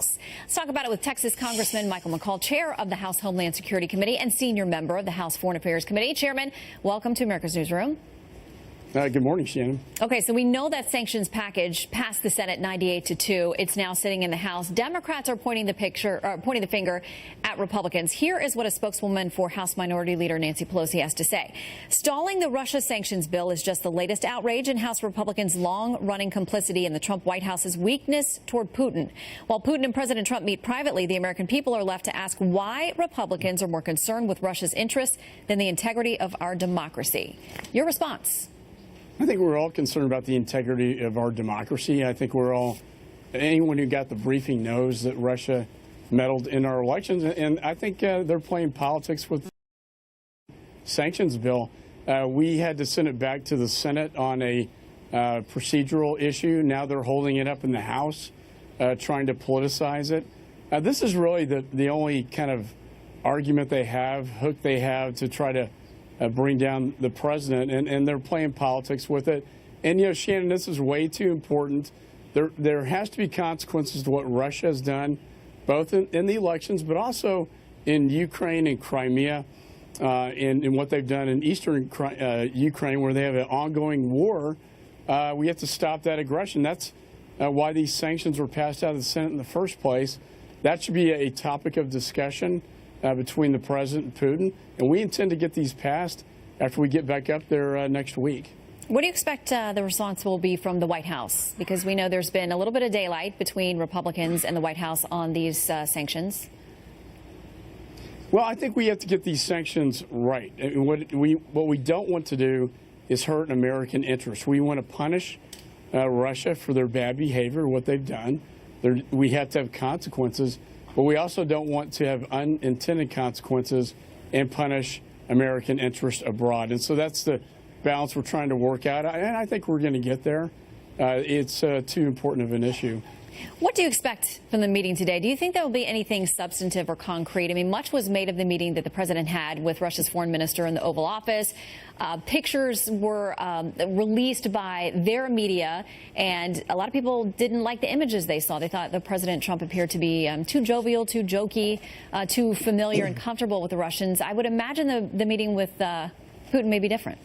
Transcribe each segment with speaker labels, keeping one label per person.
Speaker 1: House. Let's talk about it with Texas Congressman Michael McCaul, chair of the House Homeland Security Committee and senior member of the House Foreign Affairs Committee. Chairman, welcome to America's Newsroom.
Speaker 2: Good morning, Shannon.
Speaker 1: Okay, so we know that sanctions package passed the Senate 98-2. It's now sitting in the House. Democrats are pointing the finger at Republicans. Here is what a spokeswoman for House Minority Leader Nancy Pelosi has to say. Stalling the Russia sanctions bill is just the latest outrage in House Republicans' long-running complicity in the Trump White House's weakness toward Putin. While Putin and President Trump meet privately, the American people are left to ask why Republicans are more concerned with Russia's interests than the integrity of our democracy. Your response?
Speaker 2: I think we're all concerned about the integrity of our democracy. I think anyone who got the briefing knows that Russia meddled in our elections, and I think they're playing politics with the sanctions bill. We had to send it back to the Senate on a procedural issue. Now they're holding it up in the House, trying to politicize it. This is really the only kind of argument hook they have to try to bring down the president, and they're playing politics with it. And, you know, Shannon, this is way too important. There has to be consequences to what Russia has done, both in the elections, but also in Ukraine and Crimea, and what they've done in eastern Ukraine, where they have an ongoing war. We have to stop that aggression. That's why these sanctions were passed out of the Senate in the first place. That should be a topic of discussion between the president and Putin, and we intend to get these passed after we get back up there next week.
Speaker 1: What do you expect the response will be from the White House? Because we know there's been a little bit of daylight between Republicans and the White House on these sanctions.
Speaker 2: Well, I think we have to get these sanctions right. And what we don't want to do is hurt American interests. We want to punish Russia for their bad behavior, what they've done. We have to have consequences. But we also don't want to have unintended consequences and punish American interests abroad. And so that's the balance we're trying to work out. And I think we're going to get there. It's too important of an issue.
Speaker 1: What do you expect from the meeting today? Do you think there will be anything substantive or concrete? I mean, much was made of the meeting that the president had with Russia's foreign minister in the Oval Office. Pictures were released by their media, and a lot of people didn't like the images they saw. They thought that President Trump appeared to be too jovial, too jokey, too familiar and comfortable with the Russians. I would imagine the meeting with Putin may be different.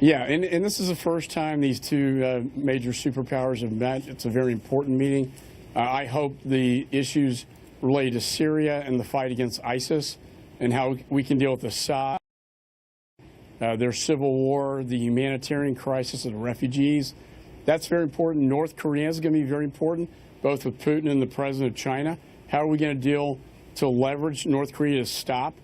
Speaker 2: Yeah, and this is the first time these two major superpowers have met. It's a very important meeting. I hope the issues related to Syria and the fight against ISIS and how we can deal with Assad, their civil war, the humanitarian crisis of the refugees. That's very important. North Korea is going to be very important, both with Putin and the president of China. How are we going to deal to leverage North Korea to stop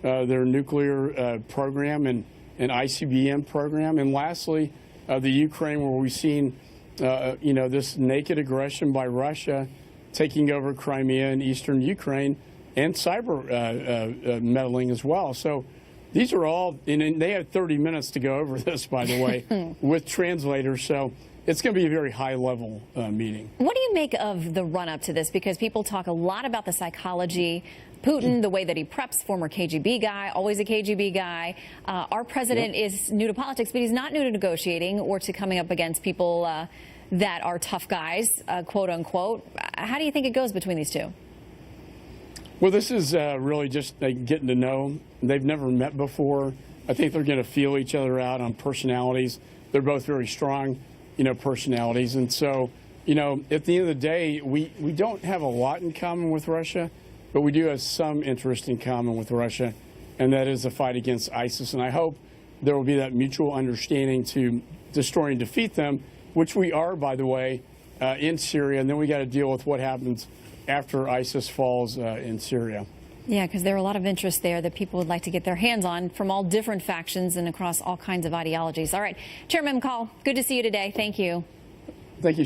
Speaker 2: their nuclear program and ICBM program? And lastly, the Ukraine, where we've seen, this naked aggression by Russia taking over Crimea and eastern Ukraine, and cyber meddling as well. So these are all, and they had 30 minutes to go over this, by the way, with translators. So it's going to be a very high-level meeting.
Speaker 1: What do you make of the run-up to this? Because people talk a lot about the psychology. Putin, the way that he preps, former KGB guy, always a KGB guy. Our president is new to politics, but he's not new to negotiating or to coming up against people that are tough guys, quote unquote. How do you think it goes between these two?
Speaker 2: Well, this is really just getting to know. They've never met before. I think they're going to feel each other out on personalities. They're both very strong, personalities. And so, at the end of the day, we don't have a lot in common with Russia, but we do have some interest in common with Russia, and that is the fight against ISIS. And I hope there will be that mutual understanding to destroy and defeat them, which we are, by the way, in Syria. And then we got to deal with what happens after ISIS falls in Syria.
Speaker 1: Yeah, because there are a lot of interests there that people would like to get their hands on from all different factions and across all kinds of ideologies. All right, Chairman McCaul, good to see you today. Thank you.
Speaker 2: Thank you,